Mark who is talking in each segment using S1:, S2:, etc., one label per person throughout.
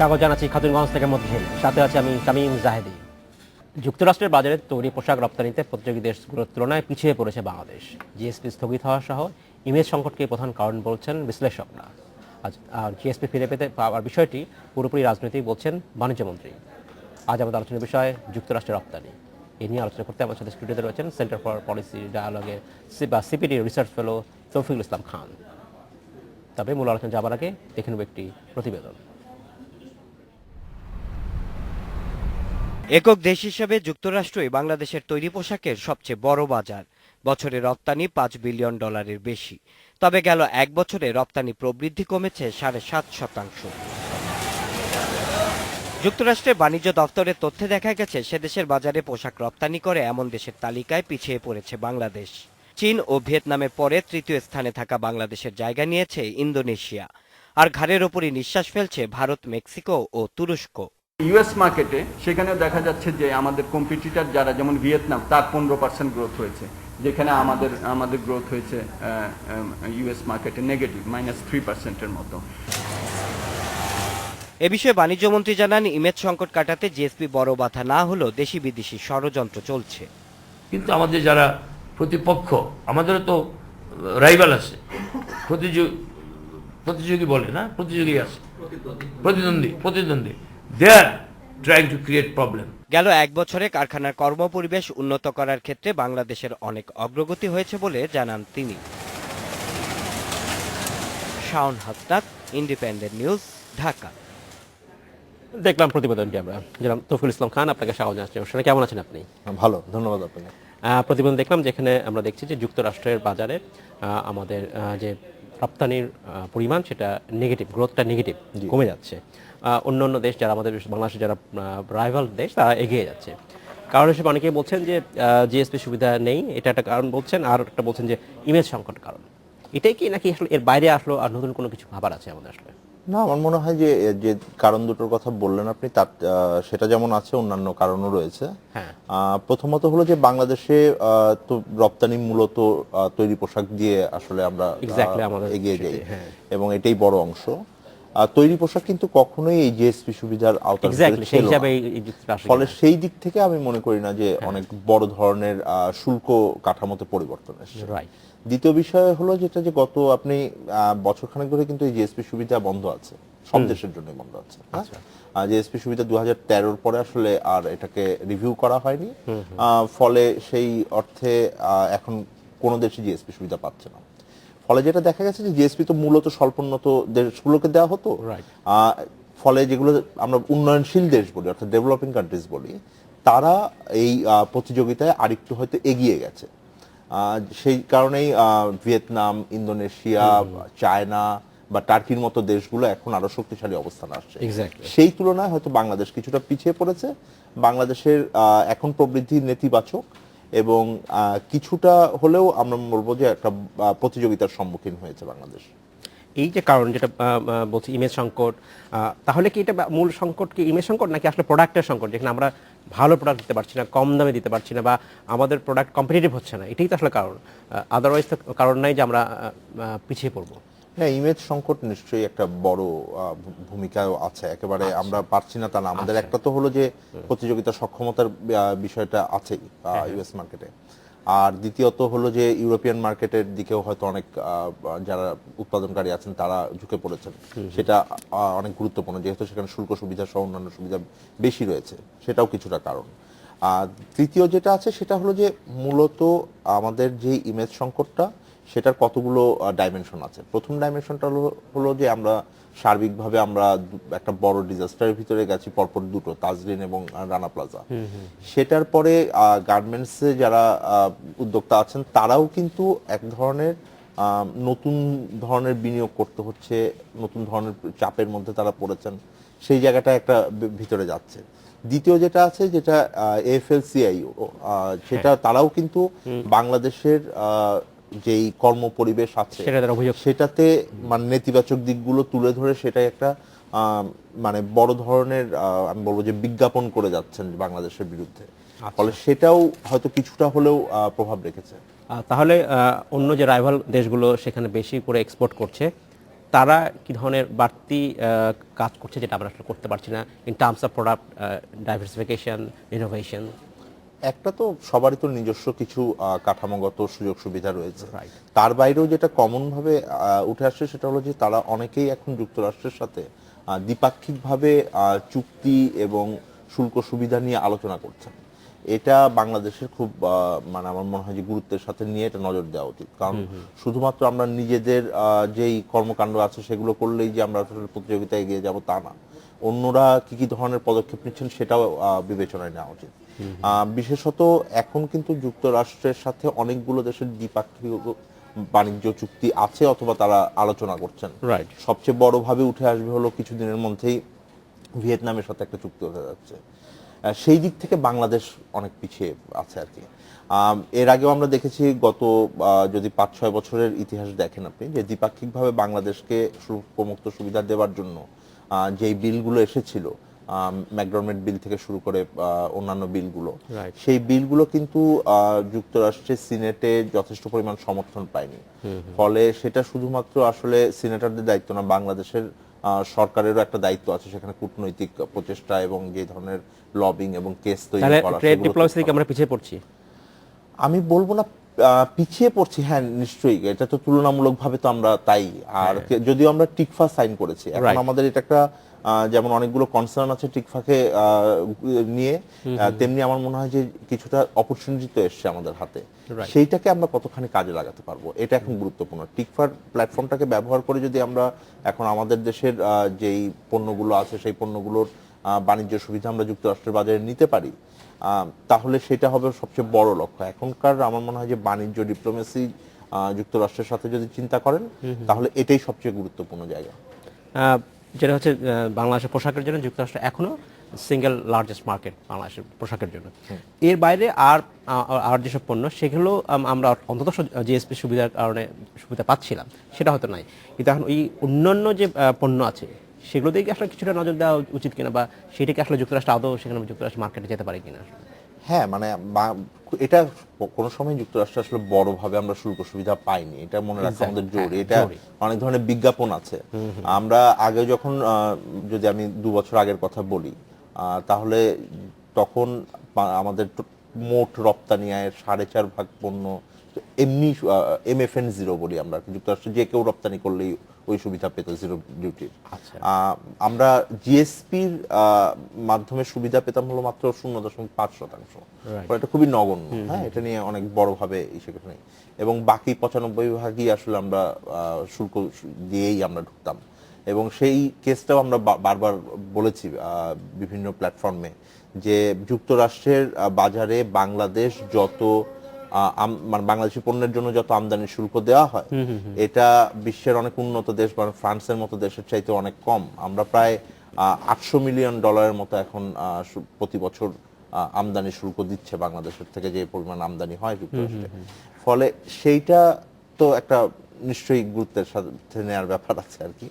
S1: স্বাগত জানাচ্ছি খাতুনগঞ্জ থেকে মধ্যে সাথে আছে আমি তামিম জাহেদি। যুক্তরাষ্ট্রের বাজারে তৈরি পোশাক রপ্তানিতে প্রতিযোগী দেশগুলোর তুলনায় পিছিয়ে পড়েছে বাংলাদেশ। জিএসপি স্থগিত হওয়া সহ ইমেজ সংকটকে প্রধান কারণ বলছেন বিশ্লেষকরা। আর জিএসপি ফিরে পেতে পাওয়ার বিষয়টি পুরোপুরি রাজনৈতিক বলছেন বাণিজ্যমন্ত্রী। আজ আমাদের আলোচনার বিষয় যুক্তরাষ্ট্রের রপ্তানি। এ নিয়ে আলোচনা করতে আমার সাথে স্টুডিওতে রয়েছেন সেন্টার ফর পলিসি ডায়ালগের CPD research fellow Towfiqul Islam Khan. তবে মূল আলোচনা যাবার আগে দেখে নেব একটি প্রতিবেদন।
S2: একক দেশ হিসেবে যুক্তরাষ্ট্রই বাংলাদেশের তৈরি পোশাকের সবচেয়ে বড় বাজার। বছরে রপ্তানি $5 বিলিয়ন বেশি। তবে গেল এক বছরে রপ্তানি প্রবৃদ্ধি কমেছে 7.5%। যুক্তরাষ্ট্রের বাণিজ্য দফতরের তথ্যে দেখা গেছে সেদেশের বাজারে পোশাক রপ্তানি করে এমন দেশের তালিকায় পিছিয়ে পড়েছে বাংলাদেশ। চীন ও ভিয়েতনামের পরে তৃতীয় স্থানে থাকা বাংলাদেশের জায়গা নিয়েছে ইন্দোনেশিয়া। আর ঘাড়ের ওপরই নিঃশ্বাস ফেলছে ভারত, মেক্সিকো ও তুরস্ক।
S3: ইউএস মার্কেটে সেখানেও দেখা যাচ্ছে যে আমাদের কম্পিটিটর যারা, যেমন ভিয়েতনাম, তার 15% গ্রোথ হয়েছে, যেখানে আমাদের গ্রোথ হয়েছে ইউএস মার্কেটে নেগেটিভ -3%-এর মতো।
S2: এ বিষয়ে বাণিজ্যমন্ত্রী জানান, ইমেজ সংকট কাটাতে জিএসপি বড় বাধা না হলেও দেশি বিদেশি ষড়যন্ত্র চলছে।
S4: কিন্তু আমাদের যারা প্রতিপক্ষ, আমাদেরও তো রাইভাল আছে, প্রতিযোগী বলে না, প্রতিযোগী আছে, প্রতিদ্বন্দ্বী। They are trying to create problem.
S2: গেল এক বছরে কারখানার কর্মপরিবেশ উন্নত করার ক্ষেত্রে বাংলাদেশের অনেক অগ্রগতি হয়েছে বলে জানান তিনি। Shaon Hasnat, independent news, Dhaka.
S1: দেখলাম প্রতিবেদনটি আমরা। যেরকম তৌফিকুল ইসলাম খান, আপনাকে স্বাগত জানাচ্ছি। অনুষ্ঠানে কেমন আছেন আপনি?
S5: ভালো, ধন্যবাদ আপনাকে।
S1: প্রতিবেদন দেখলাম যেখানে আমরা দেখছি যে যুক্তরাষ্ট্রের বাজারে আমাদের যে রপ্তানির পরিমাণ সেটা নেগেটিভ, গ্রোথটা নেগেটিভ, কমে যাচ্ছে। অন্য দেশ যারা আমাদের বাংলাদেশের যারা রাইভাল দেশ তারা এগিয়ে যাচ্ছে। কারণ হিসেবে অনেকেই বলছেন যে জিএসপি সুবিধা নেই, এটা একটা কারণ বলছেন, আর একটা বলছেন যে ইমেজ সংকট কারণ। এটাই কি নাকি আসলে এর বাইরে আসলো আর নতুন কোনো কিছু ভাবার আছে আমাদের? আসলে
S5: না, আমার মনে হয় যে যে কারণ দুটোর কথা বললেন আপনি, তার সেটা যেমন আছে অন্যান্য কারণও রয়েছে।
S1: হ্যাঁ,
S5: প্রথমত হলো যে বাংলাদেশে তো রপ্তানি মূলত তৈরি পোশাক দিয়ে আসলে আমরা এগিয়ে যাই, এবং এটাই বড় অংশ। তৈরি পোশাক কিন্তু কখনোই এই জিএসপি সুবিধার আওতায় ছিল না। ফলে সেই দিক থেকে আমি মনে করি না যে অনেক বড় ধরনের শুল্ক কাঠামোতে পরিবর্তন এসেছে। দ্বিতীয় বিষয় হলো যেটা, যে গত আপনি বছরখানেক ধরে কিন্তু এই জিএসপি সুবিধা বন্ধ আছে, সব দেশের জন্য বন্ধ আছে। জিএসপি সুবিধা 2013-র পরে আসলে আর এটাকে রিভিউ করা হয়নি। ফলে সেই অর্থে এখন কোনো দেশই জিএসপি সুবিধা পাচ্ছে না। ফলে যেটা দেখা গেছে যে জিএসপি তো মূলত স্বল্পোন্নত দেশগুলোকে দেওয়া হতো। ফলে যেগুলো আমরা উন্নয়নশীল দেশ বলি, অর্থাৎ ডেভেলপিং কান্ট্রিজ বলি, তারা এই প্রতিযোগিতায় আরেকটু হয়তো এগিয়ে গেছে। সেই কারণেই ভিয়েতনাম, ইন্দোনেশিয়া, চায়না বা টার্কির মতো দেশগুলো এখন আরো শক্তিশালী অবস্থান আসছে। সেই তুলনায় হয়তো বাংলাদেশ কিছুটা পিছিয়ে পড়েছে। বাংলাদেশের এখন প্রবৃদ্ধি নেতিবাচক, এবং কিছুটা হলেও আমরা বলবো যে একটা প্রতিযোগিতার সম্মুখীন হয়েছে বাংলাদেশ।
S1: এই যে কারণ যেটা বলছি ইমেজ সংকট, তাহলে কি এটা মূল সংকট কি ইমেজ সংকট, নাকি আসলে প্রোডাক্টের সংকট, যেখানে আমরা ভালো প্রোডাক্ট দিতে পারছি না, কম দামে দিতে পারছি না, বা আমাদের প্রোডাক্ট কম্পিটিটিভ হচ্ছে না? এটাই তো আসলে কারণ। আদারওয়াইজ তো কারণ নাই যে আমরা পিছিয়ে পড়বো।
S5: হ্যাঁ, ইমেজ সংকট নিশ্চয়ই একটা বড় ভূমিকা আছে। একেবারে আমরা পারছি না তা না। আমাদের একটা তো হলো যে প্রতিযোগিতা সক্ষমতার বিষয়টা আছেই ইউএস মার্কেটে, আর দ্বিতীয়ত হলো যে ইউরোপিয়ান মার্কেটের দিকেও হয়তো অনেক যারা উৎপাদনকারী আছেন তারা ঝুঁকে পড়েছেন। সেটা অনেক গুরুত্বপূর্ণ, যেহেতু সেখানে শুল্ক সুবিধা সহ অন্যান্য সুবিধা বেশি রয়েছে, সেটাও কিছুটা কারণ। আর তৃতীয় যেটা আছে সেটা হলো যে মূলত আমাদের যে ইমেজ সংকটটা, সেটার কতগুলো ডাইমেনশন আছে। প্রথম ডাইমেনশনটা হলো যে আমরা সার্বিকভাবে আমরা একটা বড় ডিজাস্টারের ভিতরে গেছি, পরপর দুটো, তাজরিন এবং রানা প্লাজা। সেটার পরে গার্মেন্টসে যারা উদ্যোক্তা আছেন তারাও কিন্তু এক ধরনের নতুন ধরনের বিনিয়োগ করতে হচ্ছে, নতুন ধরনের চাপের মধ্যে তারা পড়েছেন। সেই জায়গাটা একটা ভিতরে যাচ্ছে। দ্বিতীয় যেটা আছে, যেটা এএফএল-সিআইও, সেটা তারাও কিন্তু বাংলাদেশের যেই কর্ম পরিবেশ আছে সেটাতে মানে নেতিবাচক দিকগুলো তুলে ধরে সেটাই একটা মানে বড় ধরনের আমি বলবো যে বিজ্ঞাপন করে যাচ্ছেন বাংলাদেশের বিরুদ্ধে। ফলে সেটাও হয়তো কিছুটা হলেও প্রভাব রেখেছে।
S1: তাহলে অন্য যে রাইভাল দেশগুলো সেখানে বেশি করে এক্সপোর্ট করছে, তারা কি ধরনের বাড়তি কাজ করছে যেটা আমরা আসলে করতে পারছি না in terms of product diversification, innovation?
S5: একটা তো সবারই তো নিজস্ব কিছু কাঠামোগত সুযোগ সুবিধা রয়েছে।
S1: Right.
S5: তার বাইরেও যেটা কমন ভাবে উঠে আসছে সেটা হলো যে তারা অনেকেই এখন যুক্তরাষ্ট্রের সাথে দ্বিপাক্ষিকভাবে চুক্তি এবং শুল্ক সুবিধা নিয়ে আলোচনা করছেন। এটা বাংলাদেশের খুব মানে আমার মনে হয় যে গুরুত্বের সাথে নিয়ে এটা নজর দেওয়া উচিত, কারণ শুধুমাত্র আমরা নিজেদের যেই কর্মকাণ্ড আছে সেগুলো করলেই যে আমরা আসলে প্রতিযোগিতায় এগিয়ে যাব তা না, অন্যরা কি কি ধরনের পদক্ষেপ নিচ্ছেন সেটাও বিবেচনায় নেওয়া উচিত। বিশেষত এখন কিন্তু যুক্তরাষ্ট্রের সাথে অনেকগুলো দেশের দ্বিপাক্ষিক বাণিজ্য চুক্তি আছে অথবা তারা আলোচনা করছেন।
S1: রাইট।
S5: সবচেয়ে বড়ভাবে উঠে আসবে হলো কিছুদিনের মধ্যেই ভিয়েতনামের সাথে একটা চুক্তি হতে যাচ্ছে। সেই দিক থেকে বাংলাদেশ অনেক পিছিয়ে আছে আর কি। এর আগেও আমরা দেখেছি গত যদি 5-6 বছরের ইতিহাস দেখেন আপনি, যে দ্বিপাক্ষিকভাবে বাংলাদেশকে শুল্কমুক্ত সুবিধা দেওয়ার জন্য যেই বিলগুলো এসেছিল, ম্যাকডরমেট বিল থেকে শুরু করে অন্যান্য বিলগুলো,
S1: Right.
S5: সেই বিলগুলো কিন্তু যুক্তরাষ্ট্রের সিনেটে যথেষ্ট পরিমাণ সমর্থন পায়নি। ফলে সেটা শুধুমাত্র আসলে সিনেটরদের দায়িত্ব না, বাংলাদেশের সরকারেরও একটা দায়িত্ব আছে সেখানে কূটনৈতিক প্রচেষ্টা এবং যে ধরনের লবিং এবং কেস তৈরি
S1: তাহলে
S5: করা।
S1: ট্রেড
S5: সেগুলো
S1: ডিপ্লোমেসি থেকে
S5: করতে হবে।
S1: আমরা পিছিয়ে পড়ছি।
S5: আমি বলবো না পিছিয়ে পড়ছি, হ্যাঁ নিশ্চয়ই, এটা তো তুলনামূলকভাবে তো আমরা তাই। আর যদিও আমরা টিকফা সাইন করেছি, এখন
S1: Right.
S5: আমাদের এটা একটা যেমন অনেকগুলো কনসার্ন আছে টিকফাকে নিয়ে, তেমনি আমার মনে হয় যে কিছুটা অপরচুনিটি তো এসছে আমাদের হাতে।
S1: Right.
S5: সেইটাকে আমরা কতখানি কাজে লাগাতে পারবো এটা এখন গুরুত্বপূর্ণ। টিকফার প্ল্যাটফর্মটাকে ব্যবহার করে যদি আমরা এখন আমাদের দেশের যেই পণ্যগুলো আছে সেই পণ্যগুলোর বাণিজ্য সুবিধা আমরা যুক্তরাষ্ট্রের বাজারে নিতে পারি, তাহলে সেটা হবে সবচেয়ে বড় লক্ষ্য। এখনকার আমার মনে হয় যে বাণিজ্য ডিপ্লোমেসি যুক্তরাষ্ট্রের সাথে যদি চিন্তা করেন তাহলে এটাই সবচেয়ে গুরুত্বপূর্ণ জায়গা।
S1: যেটা হচ্ছে বাংলাদেশের পোশাকের জন্য যুক্তরাষ্ট্র এখনো সিঙ্গেল লার্জেস্ট মার্কেট বাংলাদেশের পোশাকের জন্য। এর বাইরে আর যেসব পণ্য সেগুলো আমরা অন্তত জিএসপি সুবিধার কারণে সুবিধা পাচ্ছিলাম, সেটা হয়তো নাই। কিন্তু এখন এই অন্যান্য যে পণ্য আছে সেগুলো দিকে আসলে কিছুটা নজর দেওয়া উচিত কিনা, বা সেটাকে আসলে যুক্তরাষ্ট্র আদৌ সেখানে যুক্তরাষ্ট্র মার্কেটে যেতে পারে কিনা?
S5: হ্যাঁ, মানে এটা কোনো সময় যুক্তরাষ্ট্রে আসলে বড়ভাবে আমরা শুল্ক সুবিধা পাইনি, এটা মনে রাখা আমাদের জরুরি। এটা অনেক ধরনের বিজ্ঞাপন আছে। আমরা আগে যখন যদি আমি 2 বছর আগের কথা বলি, তাহলে তখন আমাদের মোট রপ্তানি আয়ের 4.5 পণ্য এমনি MFN জিরো বলি আমরা, যুক্তরাষ্ট্রে যে কেউ রপ্তানি করলেই ওই সুবিধা পেত জিরো ডিউটির। আমরা জিএসপির মাধ্যমে সুবিধা পেতাম হলো মাত্র 0.5%। এটা খুবই নগণ্য। হ্যাঁ, এটা নিয়ে অনেক বড়ভাবে ইস্যু নেই, এবং বাকি 95% আসলে আমরা শুল্ক দিয়েই আমরা ঢুকতাম। এবং সেই কেসটাও আমরা বারবার বলেছি বিভিন্ন প্ল্যাটফর্মে যে যুক্তরাষ্ট্রের বাজারে বাংলাদেশ যত মানে বাংলাদেশি পণ্যের জন্য যত আমদানি শুল্ক দেওয়া হয়, এটা বিশ্বের অনেক উন্নত দেশ মানে ফ্রান্সের মতো দেশের চাইতে অনেক কম। আমরা প্রায় $800 মিলিয়ন মতো এখন প্রতি বছর আমদানি শুল্ক দিচ্ছে বাংলাদেশের থেকে, যে পরিমাণ আমদানি হয় যুক্তরাষ্ট্রে। ফলে সেইটা তো একটা নিশ্চয়ই গুরুত্বের সাথে নেওয়ার ব্যাপার আছে আর কি।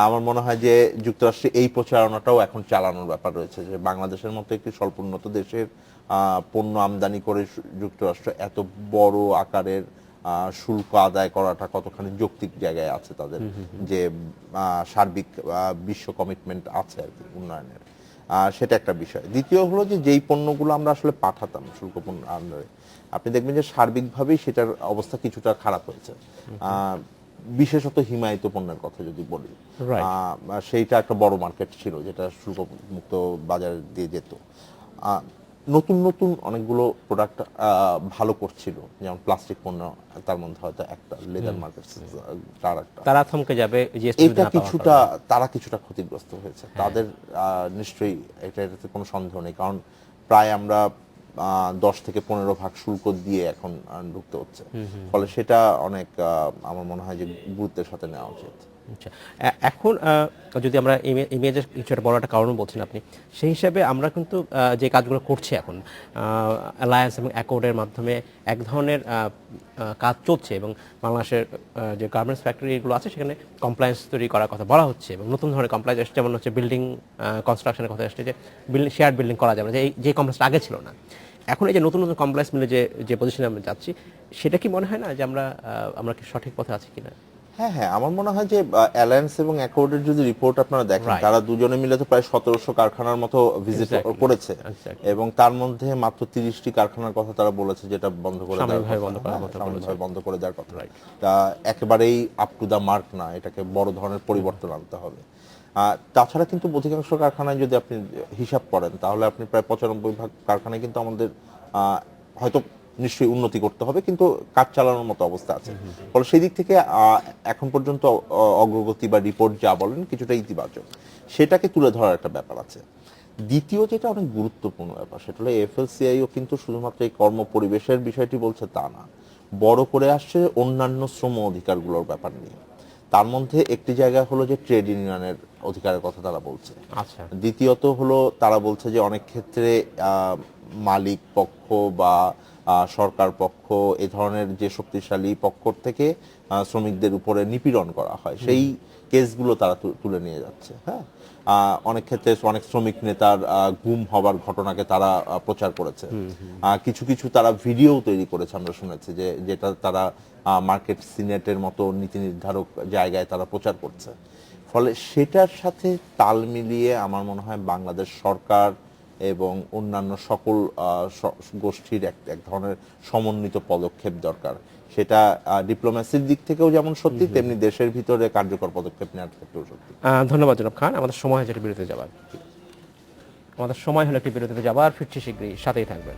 S5: আমার মনে হয় যে যুক্তরাষ্ট্রে এই প্রচারণাটাও এখন চালানোর ব্যাপার রয়েছে, যে বাংলাদেশের মতো একটি স্বল্পোন্নত দেশের পণ্য আমদানি করে যুক্তরাষ্ট্র এত বড় আকারের শুল্ক আদায় করাটা কতখানি যৌক্তিক জায়গায় আছে তাদের, যে সার্বিক বিশ্ব কমিটমেন্ট আছে আর কি উন্নয়নের, সেটা একটা বিষয়। দ্বিতীয় হলো যে যেই পণ্যগুলো আমরা আসলে পাঠাতাম শুল্ক পণ্য আন্ডারে, আপনি দেখবেন যে সার্বিকভাবেই সেটার অবস্থা কিছুটা খারাপ হয়েছে। বিশেষত হিমায়িত পণ্যের কথা যদি বলি, সেইটা একটা বড় মার্কেট ছিল যেটা শুল্ক মুক্ত বাজারে দিয়ে যেত। নতুন নতুন অনেকগুলো প্রোডাক্ট ভালো করছিল, যেমন প্লাস্টিক পণ্য, তার মধ্যে হয়তো একটা লেদার মার্কেট
S1: তারা থমকে যাবে,
S5: এটা কিছুটা তারা কিছুটা ক্ষতিগ্রস্ত হয়েছে। তাদের নিশ্চয়ই এটাতে কোনো সন্দেহ নেই, কারণ প্রায় আমরা 10 থেকে 15% শুল্ক দিয়ে এখন ঢুকতে হচ্ছে। ফলে সেটা অনেক আমার মনে হয় যে গুরুত্বের সাথে নেওয়া উচিত।
S1: আচ্ছা, এখন যদি আমরা ইমেজের কিছু একটা বড় একটা কারণ বলছেন আপনি, সেই হিসাবে আমরা কিন্তু যে কাজগুলো করছি এখন অ্যালায়েন্স এবং অ্যাকর্ডের মাধ্যমে এক ধরনের কাজ চলছে, এবং বাংলাদেশের যে গার্মেন্টস ফ্যাক্টরিগুলো আছে সেখানে কমপ্লায়েন্স তৈরি করার কথা বলা হচ্ছে, এবং নতুন ধরনের কমপ্লায়েন্স এসছে, যেমন হচ্ছে বিল্ডিং কনস্ট্রাকশনের কথা এসছে, যে শেয়ার বিল্ডিং করা যাবে, যে কমপ্লেক্সটা আগে ছিল না। এখন এই যে নতুন নতুন কমপ্লেক্স মিলে যে পজিশনে আমরা যাচ্ছি, সেটা কি মনে হয় না যে আমরা কি সঠিক পথে আছি কিনা?
S5: হ্যাঁ হ্যাঁ, আমার মনে হয় যে অ্যালায়েন্স এবং অ্যাকর্ডের যদি রিপোর্ট আপনারা দেখেন,
S1: Right.
S5: তারা দুজনে মিলে তো প্রায় 1700 কারখানার মতো ভিজিট
S1: Exactly.
S5: করেছে,
S1: Exactly.
S5: এবং তার মধ্যে মাত্র 30টি কারখানার কথা তারা বলেছে যেটা বন্ধ করে দেওয়ার
S1: সাময়িকভাবে
S5: কথা।
S1: বন্ধ করার
S5: হ্যাঁ,
S1: কথা
S5: সাময়িকভাবে
S1: বলেছে।
S5: বন্ধ করে দেওয়ার কথা।
S1: Right.
S5: তা একেবারেই আপ টু দা মার্ক না, এটাকে বড় ধরনের পরিবর্তন আনতে হবে। তাছাড়া কিন্তু অধিকাংশ কারখানায় যদি আপনি হিসাব করেন, তাহলে আপনি প্রায় 95% কারখানায় কিন্তু আমাদের হয়তো নিশ্চয়ই উন্নতি করতে হবে, কিন্তু কাজ চালানোর মতো অবস্থা আছে। ফলে সেই দিক থেকে এখন পর্যন্ত অগ্রগতি বা রিপোর্ট যা বলেন কিছুটা ইতিবাচক, সেটাকে তুলে ধরার একটা ব্যাপার আছে। দ্বিতীয় যেটা অনেক গুরুত্বপূর্ণ ব্যাপার, সেটা হলো এফএলসিআইও কিন্তু শুধুমাত্র এই কর্ম পরিবেশের বিষয়টি বলছে তা না, বড় করে আসছে অন্যান্য শ্রম অধিকারগুলোর ব্যাপার নিয়ে। তার মধ্যে একটি জায়গা হলো যে ট্রেড ইউনিয়নের অধিকারের কথা তারা বলছে।
S1: আচ্ছা।
S5: দ্বিতীয়ত হলো তারা বলছে যে অনেক ক্ষেত্রে মালিক পক্ষ বা সরকার পক্ষ এ ধরনের যে শক্তিশালী পক্ষ থেকে শ্রমিকদের উপরে নিপীড়ন করা হয়, সেই কেসগুলো তারা তুলে নিয়ে যাচ্ছে। হ্যাঁ, অনেক ক্ষেত্রে অনেক শ্রমিক নেতার গুম হবার ঘটনাকে তারা প্রচার করেছে। কিছু কিছু তারা ভিডিও তৈরি করেছে, আমরা শুনেছি যে যেটা তারা মার্কেট সিনেটের মতো নীতি নির্ধারক জায়গায় তারা প্রচার করছে। ফলে সেটার সাথে তাল মিলিয়ে আমার মনে হয় বাংলাদেশ সরকার এবং অন্যান্য সকল গোষ্ঠীর এক ধরনের সমন্বিত পদক্ষেপ দরকার। সেটা ডিপ্লোম্যাসির দিক থেকেও যেমন সত্যি, তেমনি দেশের ভিতরে কার্যকর পদক্ষেপ নেওয়ার ক্ষেত্রেও সত্যি।
S1: ধন্যবাদ জনাব খান। আমাদের সময় হয়েছে একটি বিরতিতে যাবার। আমাদের সময় হলো একটি বিরতিতে যাবার, ফিরছি শীঘ্রই, সাথেই থাকবেন।